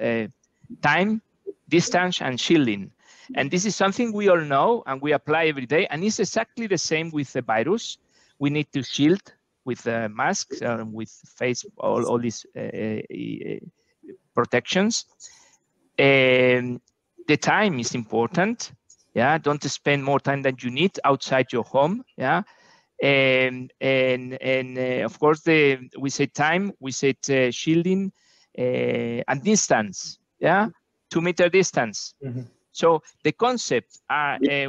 time, distance, and shielding. And this is something we all know and we apply every day. And it's exactly the same with the virus. We need to shield with masks, with face, all these protections. The time is important. Yeah, don't spend more time than you need outside your home. Yeah. And of course, we say time, we said shielding, and distance, yeah, 2 meter distance. Mm-hmm. So the concept,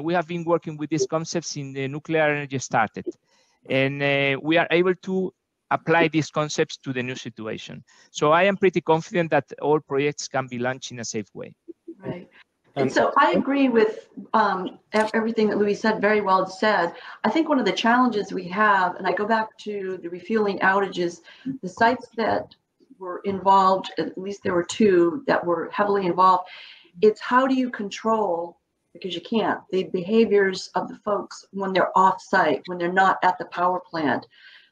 we have been working with these concepts in the nuclear energy started, and we are able to apply these concepts to the new situation. So I am pretty confident that all projects can be launched in a safe way. Right. And so I agree with everything that Louis said, very well said. I think one of the challenges we have, and I go back to the refueling outages, the sites that were involved, at least there were 2 that were heavily involved, it's how do you control, because you can't, the behaviors of the folks when they're off site, when they're not at the power plant.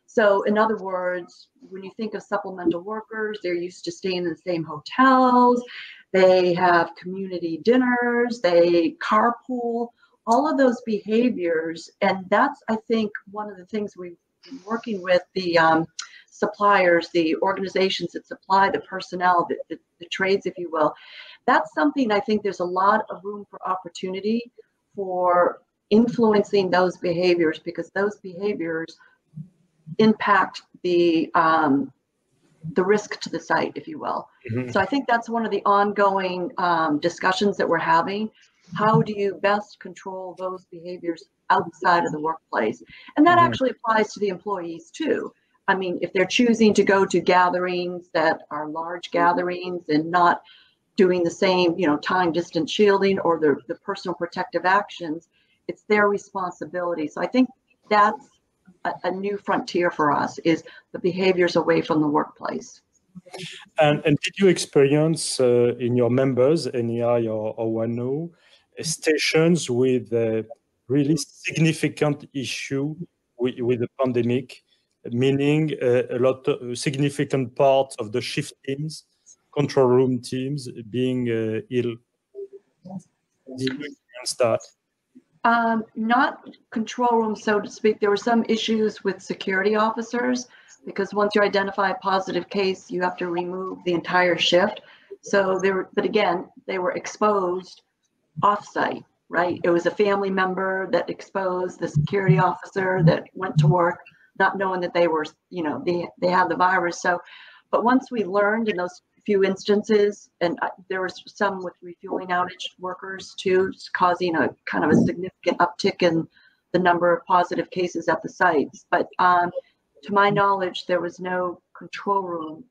So in other words, when you think of supplemental workers, they're used to staying in the same hotels, they have community dinners, they carpool, all of those behaviors. And that's, I think, one of the things we've been working with the suppliers, the organizations that supply the personnel, the trades, if you will. That's something I think there's a lot of room for opportunity for influencing those behaviors, because those behaviors impact the risk to the site, if you will. Mm-hmm. So I think that's one of the ongoing discussions that we're having. How do you best control those behaviors outside of the workplace? And that actually applies to the employees too. I mean, if they're choosing to go to gatherings that are large gatherings and not doing the same, time distance shielding or the personal protective actions, it's their responsibility. So I think that's a new frontier for us, is the behaviors away from the workplace. And did you experience in your members, NEI or WANO, stations with really significant issue with the pandemic, meaning a lot of significant parts of the shift teams, control room teams being ill. Did you experience that? Not control room, so to speak. There were some issues with security officers, because once you identify a positive case, you have to remove the entire shift. So but again, they were exposed off-site, right? It was a family member that exposed the security officer that went to work, not knowing that they were, they had the virus. So, but once we learned in those few instances, and there was some with refueling outage workers too, causing a kind of a significant uptick in the number of positive cases at the sites. But to my knowledge, there was no control room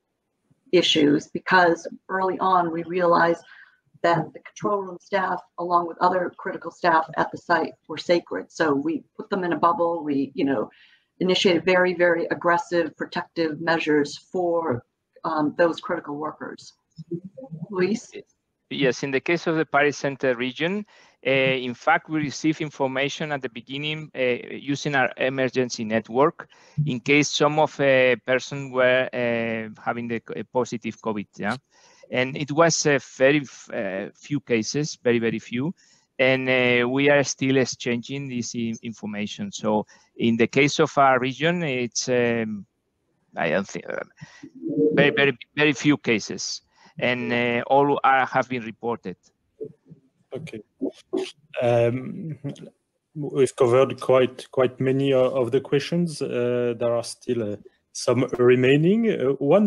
issues, because early on we realized that the control room staff, along with other critical staff at the site, were sacred. So we put them in a bubble. We, initiated very, very aggressive protective measures for those critical workers. Luis? Yes, in the case of the Paris Center region, in fact, we received information at the beginning using our emergency network in case some of a person were having the positive COVID, yeah? And it was very few cases, very, very few. And we are still exchanging this information. So in the case of our region, it's, I don't think, very, very, very few cases. And all have been reported. Okay. We've covered quite many of the questions. There are still some remaining. One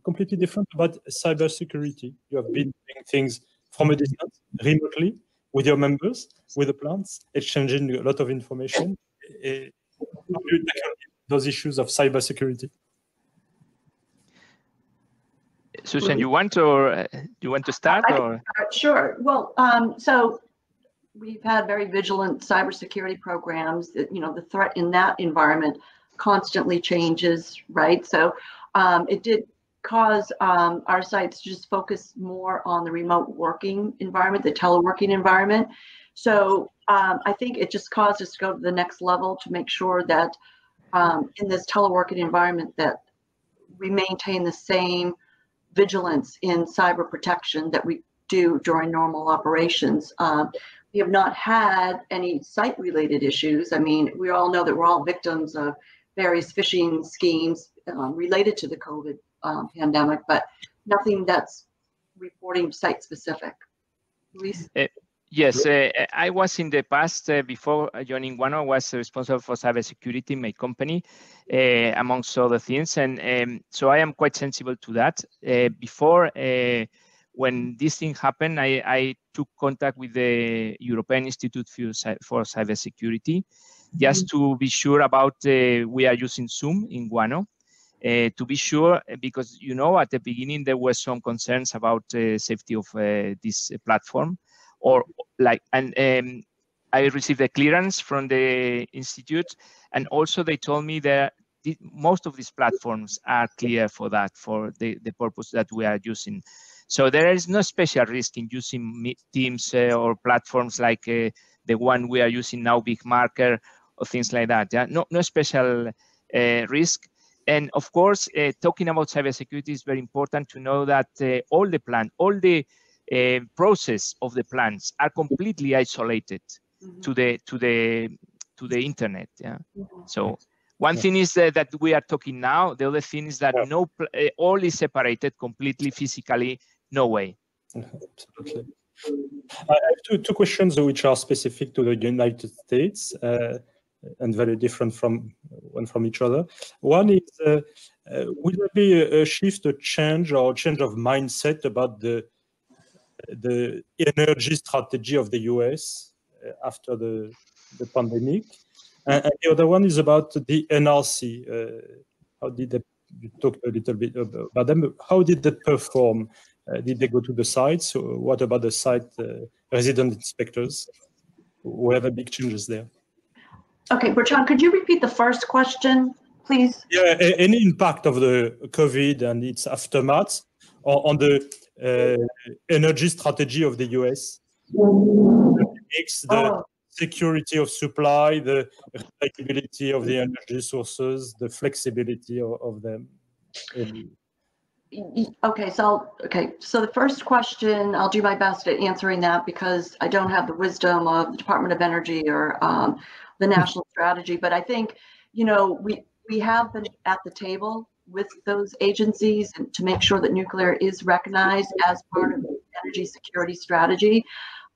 completely different about cybersecurity. You have been doing things from a distance, remotely, with your members, with the plants, exchanging a lot of information. How do you tackle those issues of cybersecurity? Susan, you want to start? Or? Sure. Well, so we've had very vigilant cybersecurity programs. That, the threat in that environment constantly changes, right? So it did cause our sites to just focus more on the remote working environment, the teleworking environment. So I think it just caused us to go to the next level to make sure that in this teleworking environment that we maintain the same vigilance in cyber protection that we do during normal operations. We have not had any site-related issues. I mean, we all know that we're all victims of various phishing schemes related to the COVID pandemic, but nothing that's reporting site-specific. Luis? Yes, I was in the past, before joining WANO, I was responsible for cybersecurity in my company, amongst other things. And so I am quite sensible to that. Before, when this thing happened, I took contact with the European Institute for Cybersecurity, just to be sure about, we are using Zoom in WANO, to be sure, because, at the beginning, there were some concerns about safety of this platform. And I received a clearance from the institute, and also they told me that most of these platforms are clear for that, for the purpose that we are using. So there is no special risk in using Teams or platforms like the one we are using now, Big Marker, or things like that. Yeah? No special risk. And of course, talking about cybersecurity is very important to know that all the process of the plants are completely isolated to the internet. Yeah. So one thing is that we are talking now. The other thing is that all is separated completely physically. No way. Absolutely. I have two questions which are specific to the United States and very different from each other. One is, will there be a shift, a change of mindset about the energy strategy of the US after the pandemic? And the other one is about the NRC. You talked a little bit about them. How did they perform? Did they go to the sites? What about the site resident inspectors? Were there big changes there? Okay, Bertrand, could you repeat the first question, please? Yeah, any impact of the COVID and its aftermath on the energy strategy of the US? Makes the security of supply, the reliability of the energy sources, the flexibility of them. Okay, so the first question, I'll do my best at answering that because I don't have the wisdom of the Department of Energy or the national strategy, but I think, you know, we have been at the table with those agencies and to make sure that nuclear is recognized as part of the energy security strategy.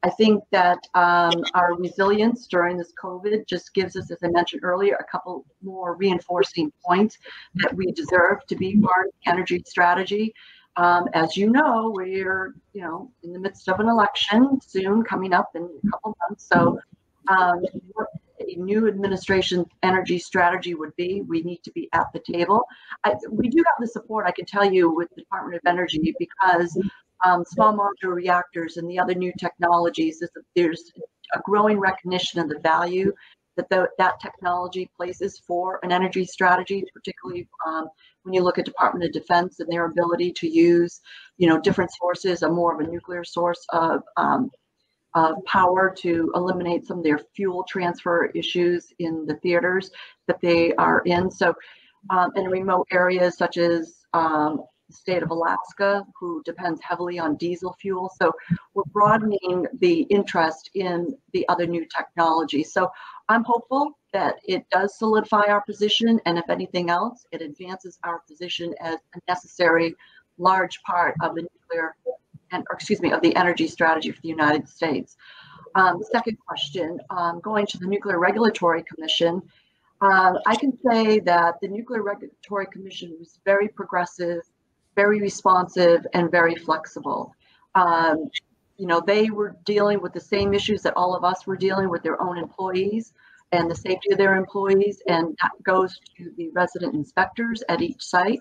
I think that our resilience during this COVID just gives us, as I mentioned earlier, a couple more reinforcing points that we deserve to be part of the energy strategy. As you know, we're in the midst of an election soon, coming up in a couple months. So what a new administration energy strategy would be, we need to be at the table. We do have the support, I can tell you, with the Department of Energy because small modular reactors and the other new technologies, there's a growing recognition of the value that that technology places for an energy strategy, particularly when you look at Department of Defense and their ability to use, different sources, more of a nuclear source of power to eliminate some of their fuel transfer issues in the theaters that they are in. So in remote areas such as the state of Alaska, who depends heavily on diesel fuel. So we're broadening the interest in the other new technology. So I'm hopeful that it does solidify our position, and if anything else, it advances our position as a necessary large part of the nuclear of the energy strategy for the United States. Second question, going to the Nuclear Regulatory Commission, I can say that the Nuclear Regulatory Commission was very progressive, very responsive, and very flexible. They were dealing with the same issues that all of us were dealing with, their own employees and the safety of their employees, and that goes to the resident inspectors at each site.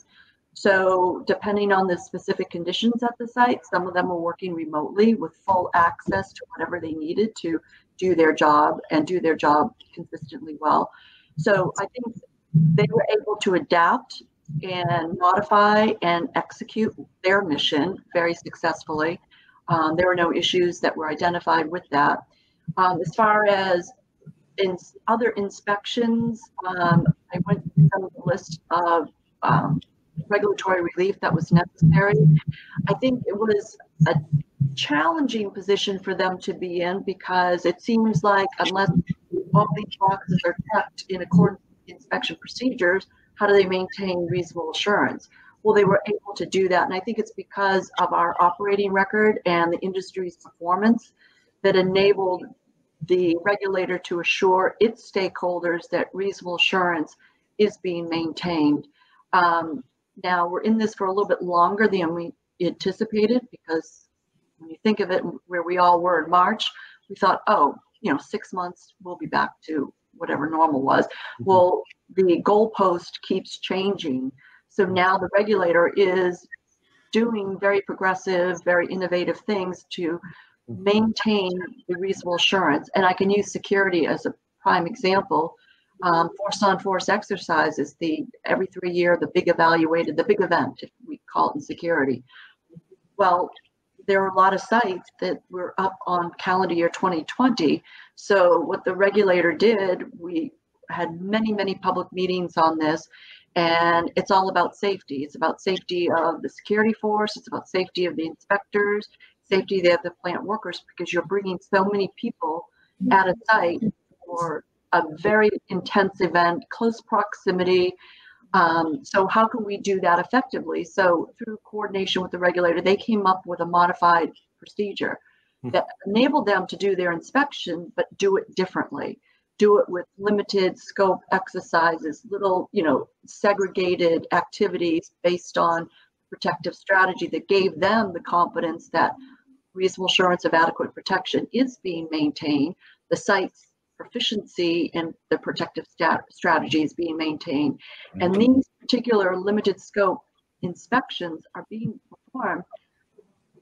So depending on the specific conditions at the site, some of them were working remotely with full access to whatever they needed to do their job and do their job consistently well. So I think they were able to adapt and modify and execute their mission very successfully. There were no issues that were identified with that. As far as in other inspections, I went through the list of regulatory relief that was necessary. I think it was a challenging position for them to be in because it seems like unless all these boxes are checked in accordance with the inspection procedures, how do they maintain reasonable assurance? Well, they were able to do that, and I think it's because of our operating record and the industry's performance that enabled the regulator to assure its stakeholders that reasonable assurance is being maintained. Now, we're in this for a little bit longer than we anticipated because when you think of it, where we all were in March, we thought, 6 months, we'll be back to whatever normal was. Mm-hmm. Well, the goalpost keeps changing. So now the regulator is doing very progressive, very innovative things to maintain the reasonable assurance. And I can use security as a prime example. Force-on-force exercises, every 3 year, the big event, if we call it in security. Well, there are a lot of sites that were up on calendar year 2020. So what the regulator did, we had many, many public meetings on this, and it's all about safety. It's about safety of the security force. It's about safety of the inspectors, safety of the plant workers, because you're bringing so many people at a site for a very intense event, close proximity. So how can we do that effectively? So through coordination with the regulator, they came up with a modified procedure that enabled them to do their inspection, but do it differently. Do it with limited scope exercises, little, segregated activities based on protective strategy that gave them the confidence that reasonable assurance of adequate protection is being maintained. The site's proficiency in the protective strategy is being maintained. And these particular limited scope inspections are being performed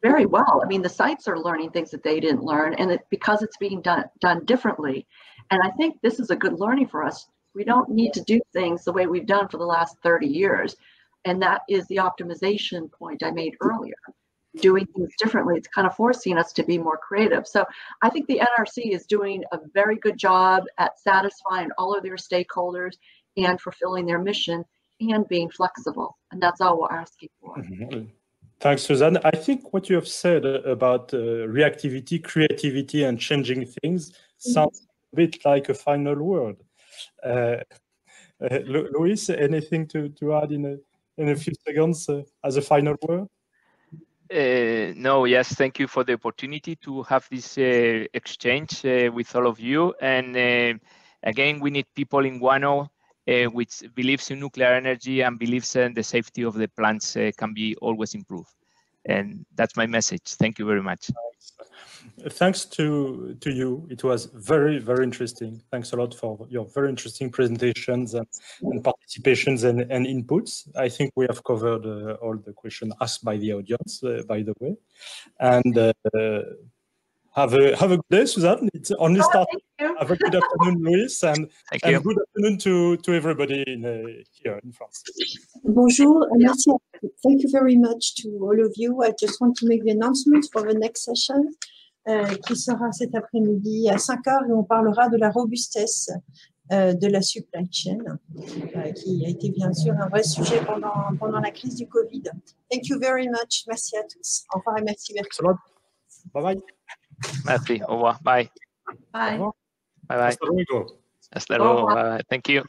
very well. I mean, the sites are learning things that they didn't learn, and because it's being done differently. And I think this is a good learning for us. We don't need to do things the way we've done for the last 30 years. And that is the optimization point I made earlier. doing things differently. It's kind of forcing us to be more creative. So I think the NRC is doing a very good job at satisfying all of their stakeholders and fulfilling their mission and being flexible. And that's all we're asking for. Mm-hmm. Thanks, Suzanne. I think what you have said about reactivity, creativity, and changing things sounds a bit like a final word. Luis, anything to add in a few seconds as a final word? No, yes, thank you for the opportunity to have this exchange with all of you. And again, we need people in WANO which believes in nuclear energy and believes in the safety of the plants can be always improved. And that's my message. Thank you very much. Thanks to you. It was very, very interesting. Thanks a lot for your very interesting presentations and participations and inputs. I think we have covered all the questions asked by the audience, by the way. And have a good day, Suzanne. It's only started. Have a good afternoon, Luis, and good afternoon to everybody here in France. Bonjour, merci. Thank you very much to all of you. I just want to make the announcement for the next session qui sera cet après-midi à 5h et on parlera de la robustesse de la supply chain qui a été bien sûr un vrai sujet pendant la crise du Covid. Thank you very much. Merci à tous. Au revoir et merci Bertrand. Bye bye. Merci. Au revoir. Bye. Bye. Bye bye. Hasta luego. Hasta luego. Bye. Thank you.